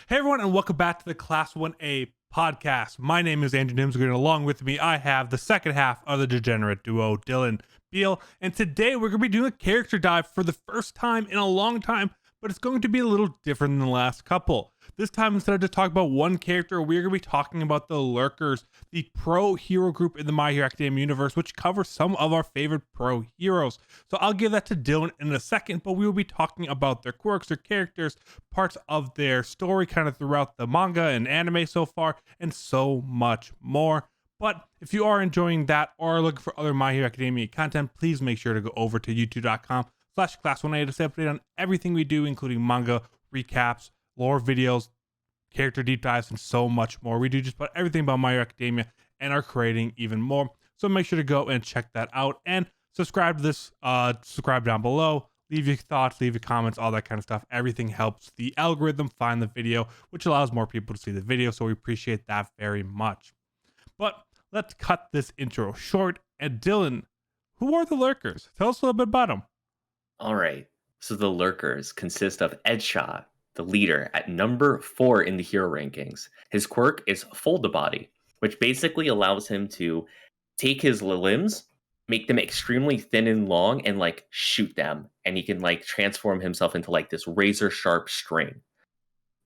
Hey everyone, and welcome back to the Class 1A podcast. My name is Andrew Nimsgren, and along with me, I have the second half of the Degenerate duo, Dylan Beal. And today we're going to be doing a character dive for the first time in a long time, but it's going to be a little different than the last couple. This time, instead of just talking about one character, we're going to be talking about the Lurkers, the pro hero group in the My Hero Academia universe, which covers some of our favorite pro heroes. So I'll give that to Dylan in a second, but we will be talking about their quirks, their characters, parts of their story kind of throughout the manga and anime so far, and so much more. But if you are enjoying that or are looking for other My Hero Academia content, please make sure to go over to youtube.com/class1a to stay updated on everything we do, including manga, recaps, lore videos, character deep dives, and so much more. We do just about everything about My Hero Academia and are creating even more. So make sure to go and check that out and subscribe to this, subscribe down below. Leave your thoughts, leave your comments, all that kind of stuff. Everything helps the algorithm find the video, which allows more people to see the video. So we appreciate that very much. But let's cut this intro short. And Dylan, who are the Lurkers? Tell us a little bit about them. All right. So the Lurkers consist of Edshot, the leader, at number 4 in the hero rankings. His quirk is Fold the Body, which basically allows him to take his limbs, make them extremely thin and long, and like shoot them. And he can like transform himself into like this razor sharp string.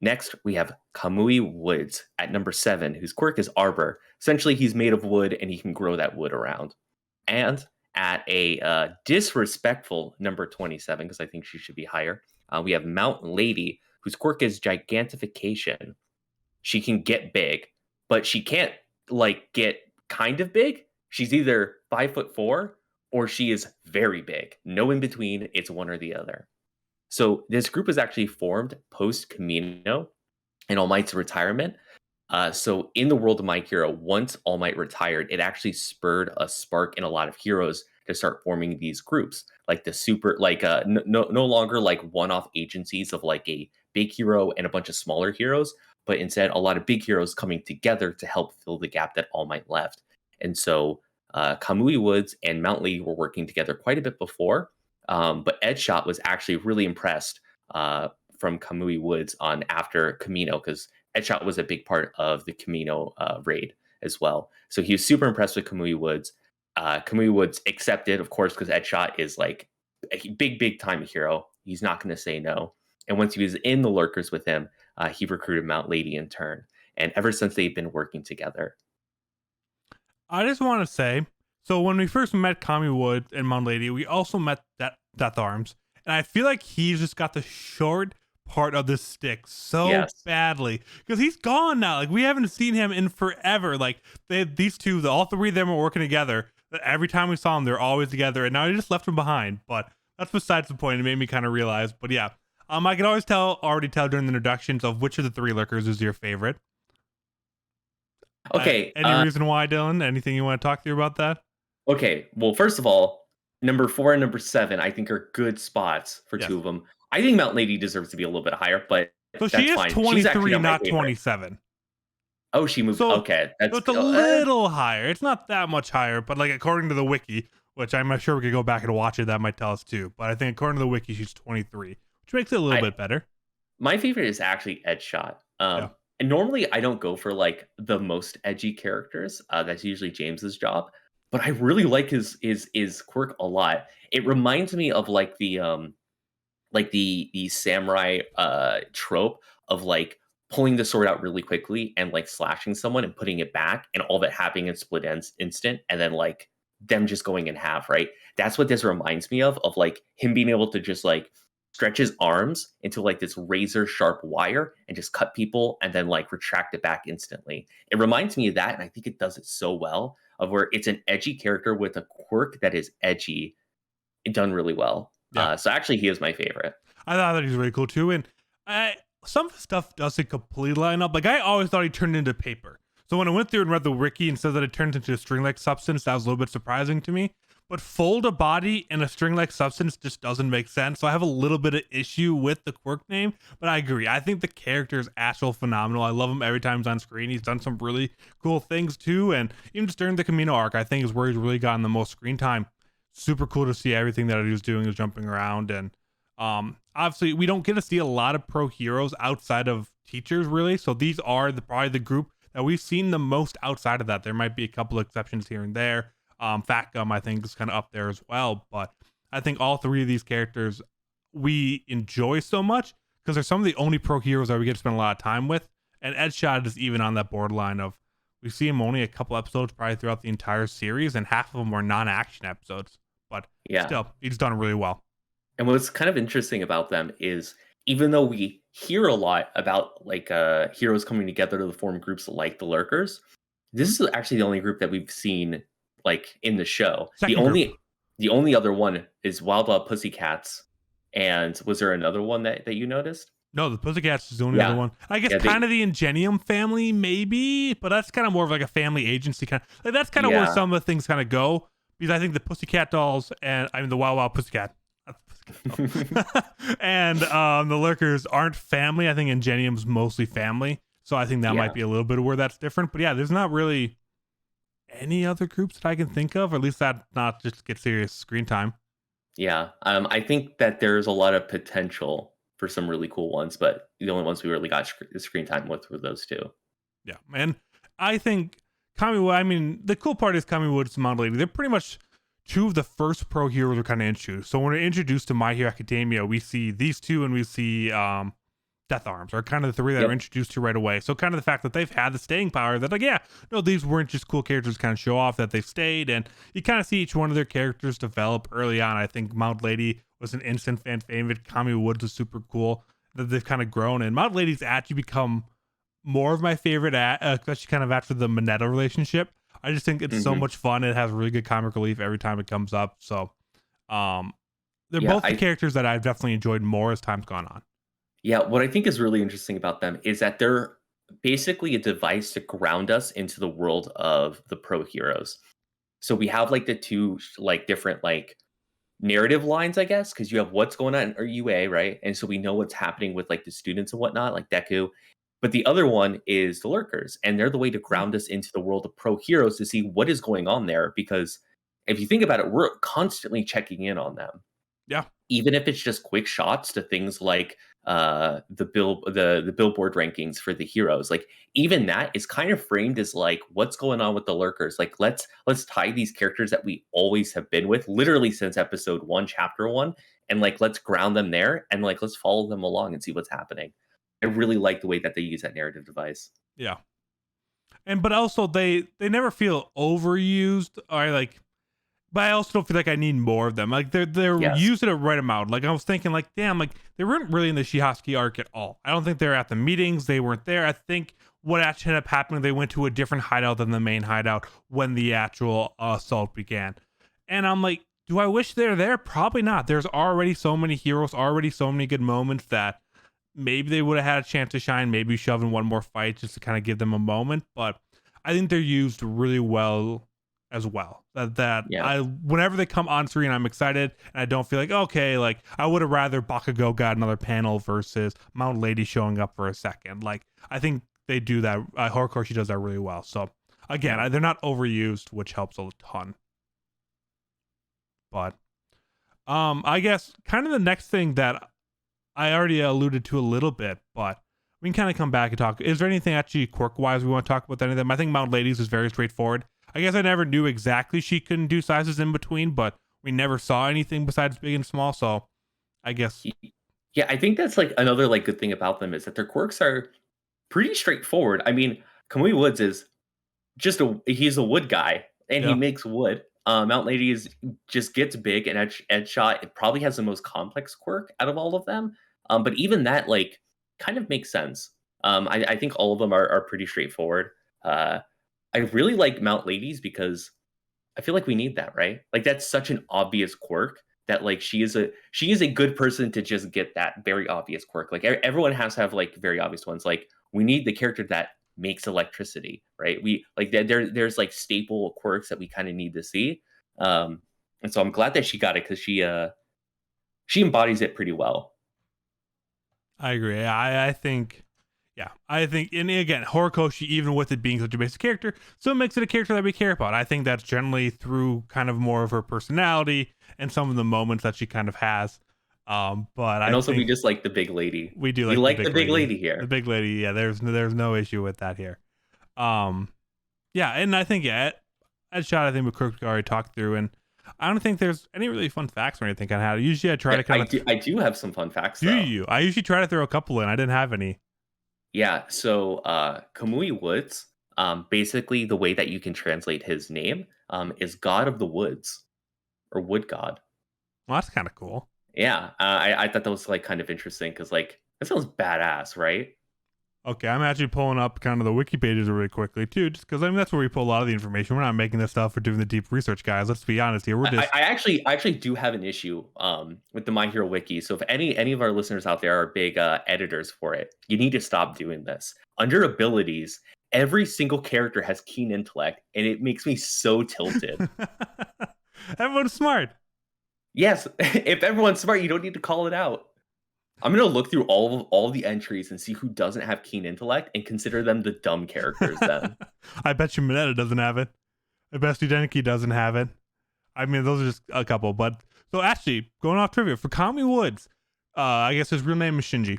Next, we have Kamui Woods at number 7, whose quirk is Arbor. Essentially, he's made of wood and he can grow that wood around. And at a disrespectful number 27, because I think she should be higher, we have Mountain Lady, whose quirk is Gigantification. She can get big, but she can't like get kind of big. She's either 5'4" or she is very big. No in between. It's one or the other. So this group was actually formed post Camino and All Might's retirement. So in the world of My Hero, once All Might retired, it actually spurred a spark in a lot of heroes to start forming these groups, like the super, like no longer like one-off agencies of like a big hero and a bunch of smaller heroes, but instead a lot of big heroes coming together to help fill the gap that All Might left. And so Kamui Woods and Mount Lee were working together quite a bit before, but Edshot was actually really impressed from Kamui Woods on after Camino, because Edshot was a big part of the Camino raid as well. So he was super impressed with Kamui Woods. Kamui Woods accepted, of course, because Edshot is like a big time hero. He's not going to say no. And once he was in the Lurkers with him, he recruited Mount Lady in turn. And ever since they've been working together. I just want to say, so when we first met Kamui Woods and Mount Lady, we also met Death Arms. And I feel like he's just got the short part of the stick so badly, because he's gone now. Like, we haven't seen him in forever. Like, these two, all three of them are working together. Every time we saw them, they're always together, and now they just left him behind. But that's besides the point. It made me kind of realize. But yeah, I can already tell during the introductions of which of the three Lurkers is your favorite. Okay. Any reason why, Dylan? Anything you want to talk to you about that? Okay. Well, first of all, number 4 and number 7, I think, are good spots for two of them. I think Mount Lady deserves to be a little bit higher, but so that's she is fine. 23, not 27. Oh, she moved. Okay, so it's a little higher. It's not that much higher, but like according to the wiki, which I'm sure we could go back and watch it, that might tell us too. But I think according to the wiki, she's 23, which makes it a little bit better. My favorite is actually Edshot. And normally I don't go for like the most edgy characters. That's usually James's job. But I really like his quirk a lot. It reminds me of like the samurai trope of like pulling the sword out really quickly and like slashing someone and putting it back, and all that happening in split instant, and then like them just going in half, right? That's what this reminds me of like him being able to just like stretch his arms into like this razor sharp wire and just cut people and then like retract it back instantly. It reminds me of that, and I think it does it so well, of where it's an edgy character with a quirk that is edgy and done really well. So actually he is my favorite. I thought that he was really cool too. And some stuff doesn't completely line up. Like, I always thought he turned into paper. So when I went through and read the wiki and said that it turns into a string-like substance, that was a little bit surprising to me. But fold a body in a string-like substance just doesn't make sense. So I have a little bit of issue with the quirk name, but I agree. I think the character is actually phenomenal. I love him every time he's on screen. He's done some really cool things too. And even just during the Camino arc, I think is where he's really gotten the most screen time. Super cool to see everything that he was doing, is jumping around. And obviously we don't get to see a lot of pro heroes outside of teachers, really. So these are probably the group that we've seen the most outside of that. There might be a couple of exceptions here and there. Fat Gum, I think, is kind of up there as well. But I think all three of these characters we enjoy so much because they're some of the only pro heroes that we get to spend a lot of time with. And Edshot is even on that borderline of we see him only a couple episodes probably throughout the entire series, and half of them were non-action episodes. But still, he's done really well. And what's kind of interesting about them is even though we hear a lot about like heroes coming together to form groups like the Lurkers, this is actually the only group that we've seen like in the show. The only other one is Wild Wild Pussycats. And was there another one that you noticed? No, the Pussycats is the only other one. I guess kind of the Ingenium family, maybe, but that's kind of more of like a family agency kind of. Like that's kind of where some of the things kind of go. Because I think the Pussycat Dolls and the Wild Wild Pussycat. And the Lurkers aren't family. I think Ingenium's mostly family. So I think that might be a little bit of where that's different. But yeah, there's not really any other groups that I can think of, or at least that not just get serious screen time. Yeah, I think that there's a lot of potential for some really cool ones, but the only ones we really got screen time with were those two. Yeah, and I think the cool part is Kami Woods and Mount Lady. They're pretty much two of the first pro heroes we're kind of introduced. So when we're introduced to My Hero Academia, we see these two and we see Death Arms are kind of the three that are introduced to right away. So kind of the fact that they've had the staying power that these weren't just cool characters to kind of show off that they've stayed, and you kind of see each one of their characters develop early on. I think Mount Lady was an instant fan favorite. Kami Woods was super cool that they've kind of grown, and Mount Lady's actually become more of my favorite, especially kind of after the Mineta relationship. I just think it's so much fun. It has really good comic relief every time it comes up. So they're both the characters that I've definitely enjoyed more as time's gone on. Yeah, what I think is really interesting about them is that they're basically a device to ground us into the world of the pro heroes. So we have like the two like different like narrative lines, I guess, because you have what's going on in UA, right? And so we know what's happening with like the students and whatnot, like Deku. But the other one is the Lurkers, and they're the way to ground us into the world of pro heroes to see what is going on there. Because if you think about it, we're constantly checking in on them. Yeah. Even if it's just quick shots to things like the billboard rankings for the heroes, like even that is kind of framed as like what's going on with the Lurkers. Like let's tie these characters that we always have been with, literally since episode 1, chapter 1, and like let's ground them there and like let's follow them along and see what's happening. I really like the way that they use that narrative device. Yeah, but also they never feel overused or like. But I also don't feel like I need more of them. Like they're using it right amount. Like I was thinking, like damn, like they weren't really in the Shihatsuki arc at all. I don't think they were at the meetings. They weren't there. I think what actually ended up happening, they went to a different hideout than the main hideout when the actual assault began. And I'm like, do I wish they're there? Probably not. There's already so many heroes, already so many good moments that maybe they would have had a chance to shine. Maybe shove in one more fight just to kind of give them a moment. But I think they're used really well. As well, whenever they come on screen, I'm excited, and I don't feel like okay, like I would have rather Bakugo got another panel versus Mount Lady showing up for a second. Like I think they do that. Horikoshi does that really well. So again, they're not overused, which helps a ton. But I guess kind of the next thing that I already alluded to a little bit, but we can kind of come back and talk. Is there anything actually quirk wise we want to talk about any of them? I think Mount Lady's is very straightforward. I guess I never knew exactly she couldn't do sizes in between, but we never saw anything besides big and small. So I guess. Yeah, I think that's like another like good thing about them is that their quirks are pretty straightforward. I mean, Kamui Woods is he's a wood guy and he makes wood. Mount Lady just gets big, and Edshot it probably has the most complex quirk out of all of them. But even that like kind of makes sense. I think all of them are pretty straightforward. I really like Mount Ladies because I feel like we need that, right? Like that's such an obvious quirk that like she is a good person to just get that very obvious quirk. Like everyone has to have like very obvious ones. Like we need the character that makes electricity, right? We like there's like staple quirks that we kind of need to see. And so I'm glad that she got it because she embodies it pretty well. I agree. I think. Yeah, I think, and again, Horikoshi, even with it being such a basic character, still makes it a character that we care about. I think that's generally through kind of more of her personality and some of the moments that she kind of has. But And I also, we think just like the big lady. we do We like the like the big big lady. lady The here. big lady, yeah. There's no issue with that here. Um, yeah, and I think Ed Shot. I think we already talked through, and I don't think there's any really fun facts or anything on how. Usually, I try Yeah, to kind of. I do have some fun facts Do though. you? I usually try to throw a couple in. I didn't have any. Yeah, so Kamui Woods, basically the way that you can translate his name is God of the Woods or Wood God. Well, that's kind of cool. Yeah, I thought that was like kind of interesting because like that sounds badass, right? Okay, I'm actually pulling up kind of the wiki pages really quickly too, just because I mean that's where we pull a lot of the information. We're not making this stuff. We're doing the deep research, guys. Let's be honest here. We're just I actually do have an issue with the My Hero Wiki. So if any of our listeners out there are big editors for it, you need to stop doing this. Under abilities, every single character has keen intellect, and it makes me so tilted. everyone's smart. Yes, if everyone's smart, you don't need to call it out. I'm gonna look through all of the entries and see who doesn't have keen intellect and consider them the dumb characters. Then I bet you Mineta doesn't have it. I bet you Denki doesn't have it. I mean, those are just a couple. But so actually, going off trivia for Kami Woods, I guess his real name is Shinji.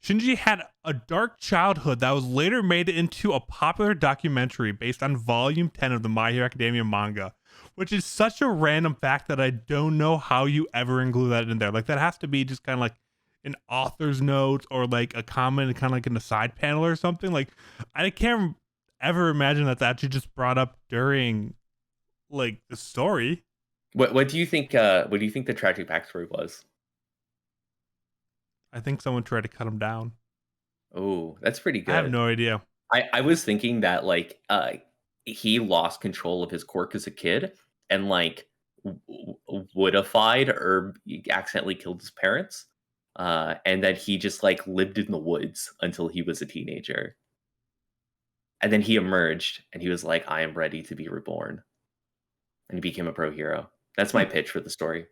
Shinji had a dark childhood that was later made into a popular documentary based on Volume 10 of the My Hero Academia manga, which is such a random fact that I don't know how you ever include that in there. Like, that has to be just kind of like an author's note or like a comment kind of like in the side panel or something. Like, I can't ever imagine that that actually just brought up during like the story. what do you think? What do you think the tragic backstory was? I think someone tried to cut him down. Oh, that's pretty I have good. no idea. I was thinking that like he lost control of his quirk as a kid and like woodified or accidentally killed his parents. And then he just like lived in the woods until he was a teenager. And then he emerged and he was like, I am ready to be reborn. And he became a pro hero. That's my pitch for the story.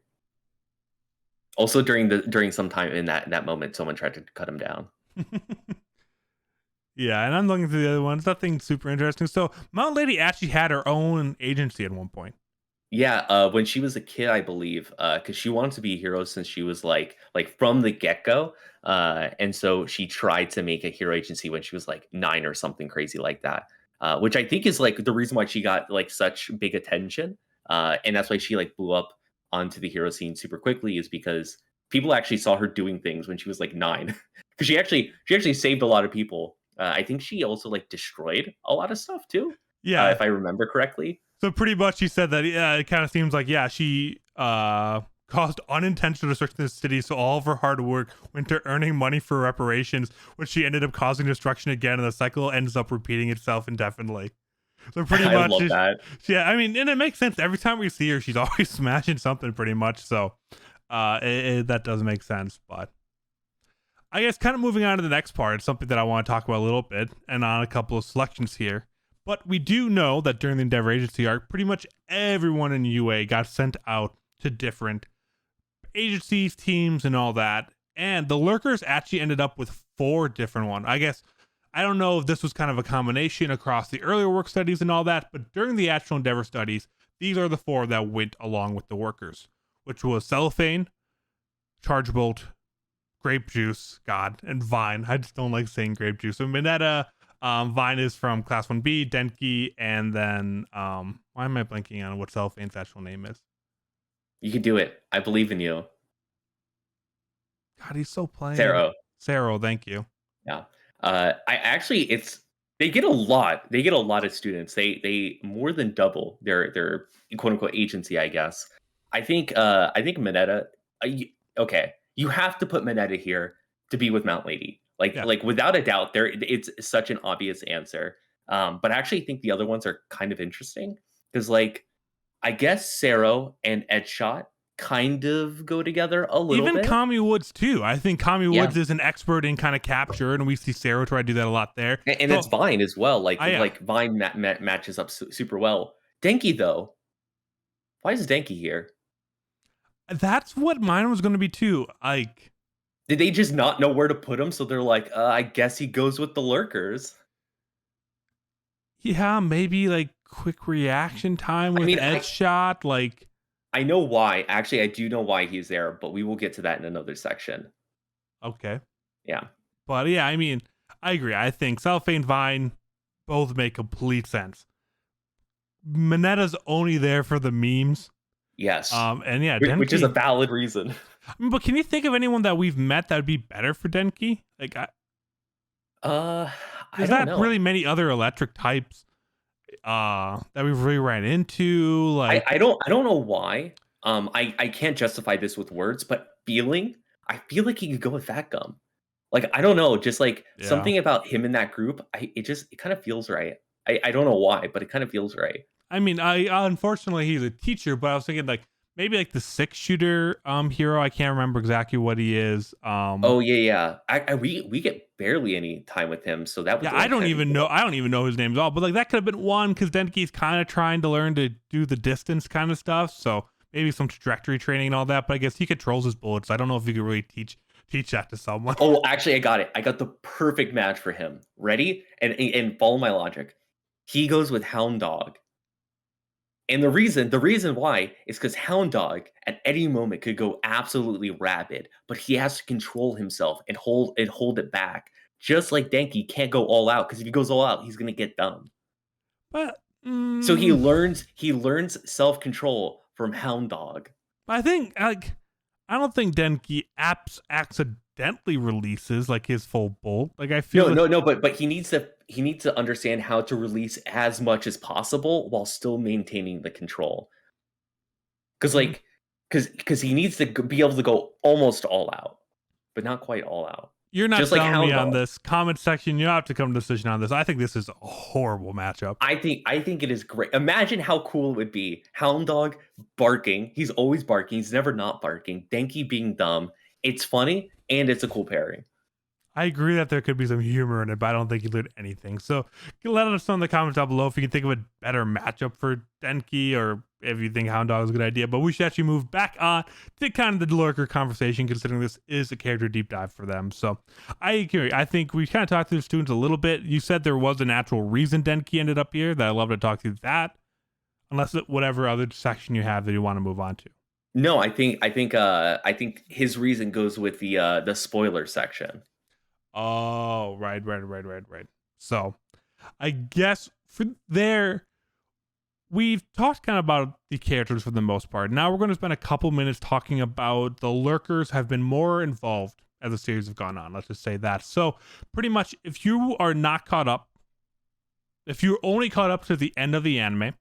Also during some time in that moment, someone tried to cut him down. Yeah, and I'm looking through the other ones. Nothing super interesting. So Mount Lady actually had her own agency at one point. Yeah, when she was a kid, I believe, because she wanted to be a hero since she was like from the get go, and so she tried to make a hero agency when she was like 9 or something crazy like that, which I think is like the reason why she got like such big attention, and that's why she like blew up onto the hero scene super quickly is because people actually saw her doing things when she was like 9, because she actually saved a lot of people. I think she also like destroyed a lot of stuff too, Yeah. if I remember correctly. So pretty much she said that it kind of seems like she caused unintentional destruction in the city, so all of her hard work went to earning money for reparations, which she ended up causing destruction again, and the cycle ends up repeating itself indefinitely. So pretty I much love that. yeah, I mean, and it makes sense. Every time we see her, she's always smashing something pretty much. So that does make sense. But I guess kind of moving on to the next part, it's something that I want to talk about a little bit and on a couple of selections here. But we do know that during the Endeavor Agency arc, pretty much everyone in UA got sent out to different agencies, teams, and all that. And the Lurkers actually ended up with 4 different ones. I guess I don't know if this was kind of a combination across the earlier work studies and all that, but during the actual Endeavor studies, these are the 4 that went along with the workers, which was Cellophane, Charge Bolt, Grape Juice, God, and Vine. I just don't like saying Grape Juice. So Mineta, Vine is from Class 1B, Denki, and then why am I blanking on what Cellophane's actual name is? You can do it. I believe in you. God, he's so plain. Sero. Thank you. Yeah. I actually they get a lot. They get a lot of students. They more than double their quote unquote agency, I guess. I think Mineta. Okay, you have to put Mineta here to be with Mount Lady. Like without a doubt, it's such an obvious answer. But I actually think the other ones are kind of interesting because like I guess Sero and Edshot kind of go together a little Even bit. Kami Woods too. I think Kami Woods is an expert in kind of capture, and we see Sarah try to do that a lot there. And so, it's Vine as well. Like yeah. like Vine matches up super well. Denki though, why is Denki here? That's what mine was going to be too. Like, did they just not know where to put him? So they're like, I guess he goes with the Lurkers. Yeah, maybe like quick reaction time with Edshot. Like, I know why. Actually, I do know why he's there, but we will get to that in another section. Okay. Yeah. But yeah, I mean, I agree. I think Cellophane Vine both make complete sense. Minetta's only there for the memes. Yes. And yeah, Which is a Denki. valid reason. But can you think of anyone that we've met that would be better for Denki? Like, Uh, I there's don't not know. really many other electric types that we've really ran into. Like, I don't know why. I can't justify this with words, but I feel like he could go with Fat Gum. Like, I don't know, just like yeah. something about him in that group, it kind of feels right. I don't know why, but it kind of feels right. I mean, I unfortunately he's a teacher, but I was thinking like maybe like the 6-shooter hero. I can't remember exactly what he is. Oh yeah, yeah. We get barely any time with him, so that would Yeah, I like don't kind of be even know. cool. I don't even know his name at all. But like that could have been one because Denki's kind of trying to learn to do the distance kind of stuff. So maybe some trajectory training and all that. But I guess he controls his bullets. I don't know if you could really teach that to someone. Oh, actually, I got it. I got the perfect match for him. Ready? And follow my logic. He goes with Hound Dog. And the reason why is because Hound Dog at any moment could go absolutely rabid, but he has to control himself and hold it back. Just like Denki can't go all out because if he goes all out, he's gonna get dumb. But So he learns self control from Hound Dog. I think like I don't think Denki accidentally releases like his full bolt. Like I feel No, with no, no, but he needs to understand how to release as much as possible while still maintaining the control. Because mm, like, because he needs to be able to go almost all out, but not quite all out. you're not Just like selling me Hound on Dog. this. Comment section, you have to come to a decision on this. I think this is a horrible matchup. I think it is great. Imagine how cool it would be. Hound Dog barking. He's always barking. He's never not barking. Denki being dumb. It's funny and it's a cool pairing. I agree that there could be some humor in it, but I don't think he learned anything. So let us know in the comments down below if you can think of a better matchup for Denki or if you think Hound Dog is a good idea. But we should actually move back on to kind of the lurker conversation, considering this is a character deep dive for them. So I agree. I think we kind of talked to the students a little bit. You said there was an actual reason Denki ended up here that I'd love to talk to that, unless whatever other section you have that you want to move on to. No, I think his reason goes with the spoiler section. Oh, right. So I guess for there, we've talked kind of about the characters for the most part. Now we're going to spend a couple minutes talking about the lurkers have been more involved as the series have gone on. Let's just say that. So pretty much, if you are not caught up, if you're only caught up to the end of the anime,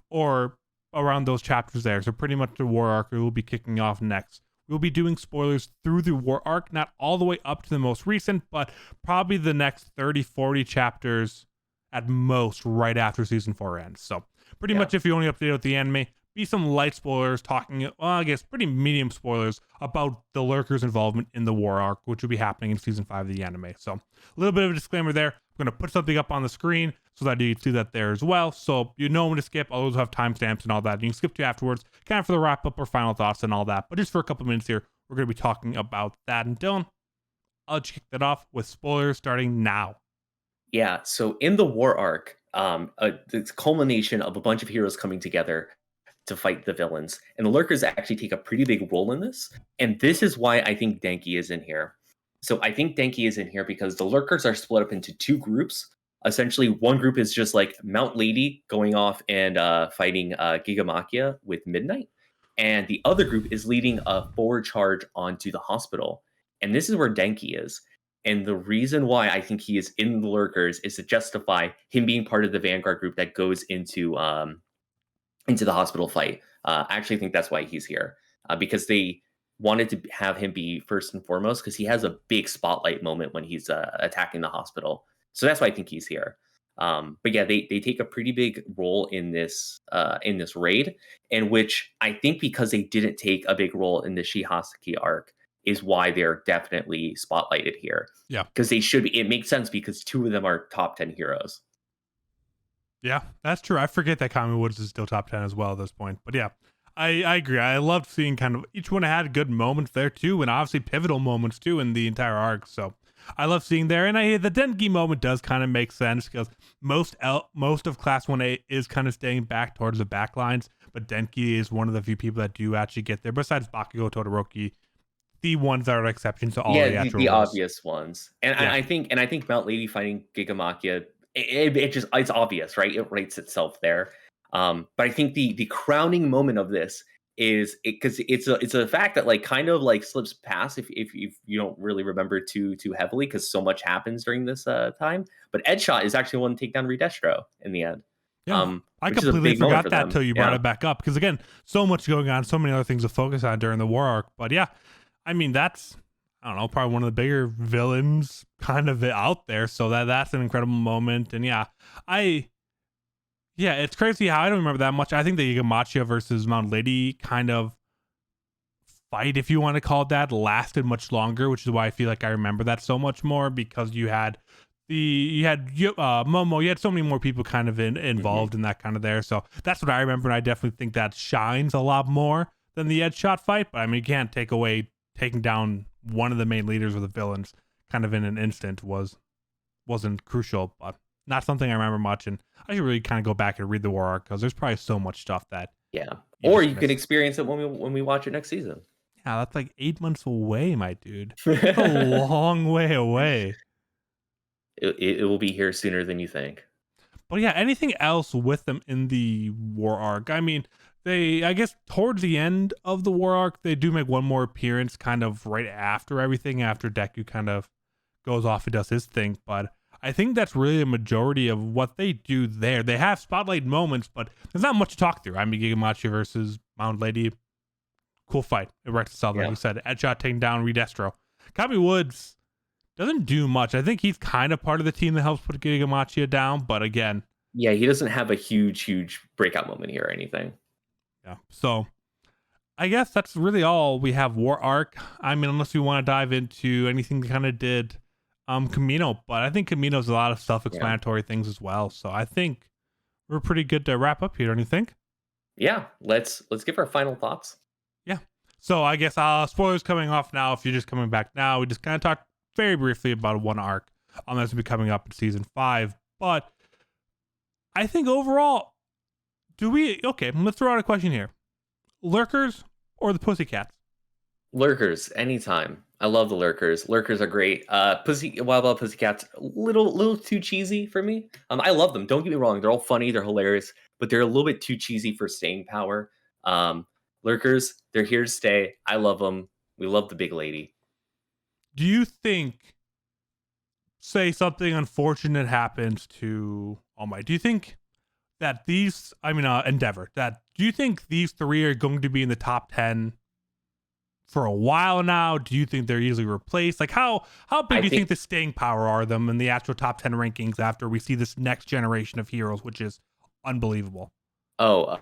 or around those chapters there, so pretty much the war arc will be kicking off next. We'll be doing spoilers through the war arc, not all the way up to the most recent, but probably the next 30, 40 chapters at most right after season 4 ends. So pretty Yeah. much if you only update with the anime, be some light spoilers talking, well, I guess pretty medium spoilers about the lurkers' involvement in the war arc, which will be happening in season 5 of the anime. So a little bit of a disclaimer there. I'm going to put something up on the screen so that you can see that there as well. So you know when to skip. I'll always have timestamps and all that. You can skip to afterwards, kind of for the wrap up or final thoughts and all that. But just for a couple minutes here, we're going to be talking about that. And Dylan, I'll just kick that off with spoilers starting now. Yeah. So in the war arc, the culmination of a bunch of heroes coming together to fight the villains, and the lurkers actually take a pretty big role in this. And this is why I think Denki is in here. So I think Denki is in here because the lurkers are split up into two groups. Essentially, one group is just like Mount Lady going off and fighting Gigamakia with Midnight, and the other group is leading a forward charge onto the hospital. And this is where Denki is. And the reason why I think he is in the lurkers is to justify him being part of the Vanguard group that goes into the hospital fight. I actually think that's why he's here because they wanted to have him be first and foremost because he has a big spotlight moment when he's attacking the hospital. So that's why I think he's here. But yeah, they take a pretty big role in this raid, in which I think because they didn't take a big role in the Shihasaki arc is why they're definitely spotlighted here. Yeah. Because they should be. It makes sense because two of them are top 10 heroes. Yeah, that's true. I forget that Kami Woods is still top 10 as well at this point. But yeah, I agree. I loved seeing kind of each one had good moments there too, and obviously pivotal moments too in the entire arc. So I love seeing there. And the Denki moment does kind of make sense because most of Class 1A is kind of staying back towards the back lines, but Denki is one of the few people that do actually get there. Besides Bakugo, Todoroki, the ones that are exceptions to all the Yeah, actual the rules. obvious ones. And Yeah. I think Mount Lady fighting Gigamakia, it's obvious, right? It rates itself there. But I think the crowning moment of this is because it's a fact that like kind of like slips past if you don't really remember too heavily because so much happens during this time. But Edshot is actually one to take down Redestro in the end. Yeah, I Which is a completely big moment forgot for that them. till you brought Yeah. it back up because again, so much going on, so many other things to focus on during the war arc. But yeah, I mean that's I don't know, probably one of the bigger villains kind of out there. So that's an incredible moment. And yeah, it's crazy how I don't remember that much. I think the Yamachia versus Mount Lady kind of fight, if you want to call it that, lasted much longer, which is why I feel like I remember that so much more because you had Momo, you had so many more people kind of involved in that kind of there. So that's what I remember, and I definitely think that shines a lot more than the Edshot fight. But I mean, you can't take away taking down one of the main leaders of the villains kind of in an instant wasn't crucial, but not something I remember much. And I should really kind of go back and read the war arc because there's probably so much stuff that Or just you can missed. experience it when we watch it next season. Yeah, that's like 8 months away, my dude. That's a long way away. It will be here sooner than you think. But yeah, anything else with them in the war arc? I mean, I guess towards the end of the war arc, they do make one more appearance kind of right after everything, after Deku kind of goes off and does his thing. But I think that's really a majority of what they do there. They have spotlight moments, but there's not much to talk through. I mean, Gigamachi versus Mount Lady, cool fight. It wrecked itself, like you said. Edshot taking down Redestro. Kami Woods doesn't do much. I think he's kind of part of the team that helps put Gigamachia down, but again, yeah, he doesn't have a huge breakout moment here or anything. Yeah. So I guess that's really all we have war arc. I mean, unless we want to dive into anything that kind of did Kamino, but I think Kamino's a lot of self-explanatory things as well. So I think we're pretty good to wrap up here, don't you think? Yeah, let's give our final thoughts. Yeah. So I guess spoilers coming off now. If you're just coming back now, we just kind of talked very briefly about one arc. That's be coming up in season 5. But I think overall, let's throw out a question here. Lurkers or the Pussycats? Lurkers, anytime. I love the Lurkers. Lurkers are great. Wild Wild Pussycats, little too cheesy for me. I love them. Don't get me wrong. They're all funny. They're hilarious, but they're a little bit too cheesy for staying power. Lurkers, they're here to stay. I love them. We love the big lady. Do you think, say something unfortunate happens to All Might, do you think that Endeavor, do you think these 3 are going to be in the top 10 for a while now? Do you think they're easily replaced? Like how big do you think the staying power are them in the actual top 10 rankings after we see this next generation of heroes, which is unbelievable? Oh,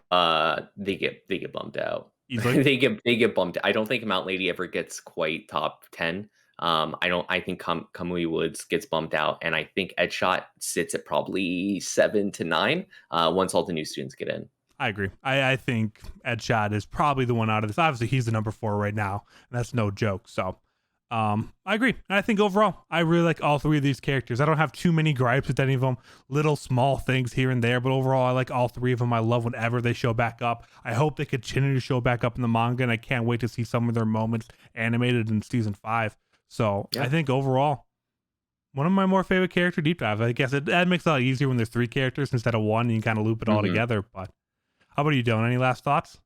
they get bumped out. Easily? they get bumped. I don't think Mount Lady ever gets quite top 10. I think Kamui Woods gets bumped out, and I think Edshot sits at probably 7 to 9 once all the new students get in. I agree. I think Edshot is probably the one out of this. Obviously, he's the number 4 right now, and that's no joke. So I agree. And I think overall, I really like all 3 of these characters. I don't have too many gripes with any of them, little small things here and there, but overall, I like all 3 of them. I love whenever they show back up. I hope they continue to show back up in the manga, and I can't wait to see some of their moments animated in season 5. So I think overall, one of my more favorite character deep dives. I guess that makes it a lot easier when there's 3 characters instead of 1, and you kind of loop it all together. But how about you, Dylan? Any last thoughts?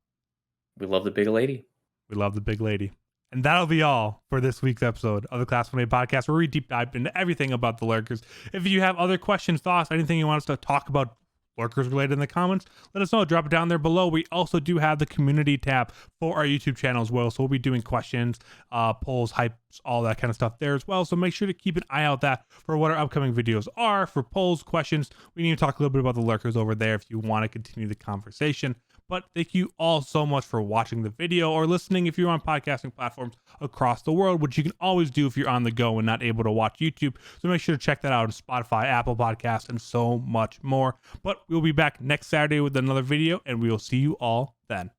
We love the big lady. We love the big lady. And that'll be all for this week's episode of the Class 1A podcast, where we deep dive into everything about the Lurkers. If you have other questions, thoughts, anything you want us to talk about Lurkers related in the comments, let us know. Drop it down there below. We also do have the community tab for our YouTube channel as well. So we'll be doing questions, polls, hypes, all that kind of stuff there as well. So make sure to keep an eye out for what our upcoming videos are for polls, questions. We need to talk a little bit about the Lurkers over there if you want to continue the conversation. But thank you all so much for watching the video or listening if you're on podcasting platforms across the world, which you can always do if you're on the go and not able to watch YouTube. So make sure to check that out on Spotify, Apple Podcasts, and so much more. But we'll be back next Saturday with another video, and we will see you all then.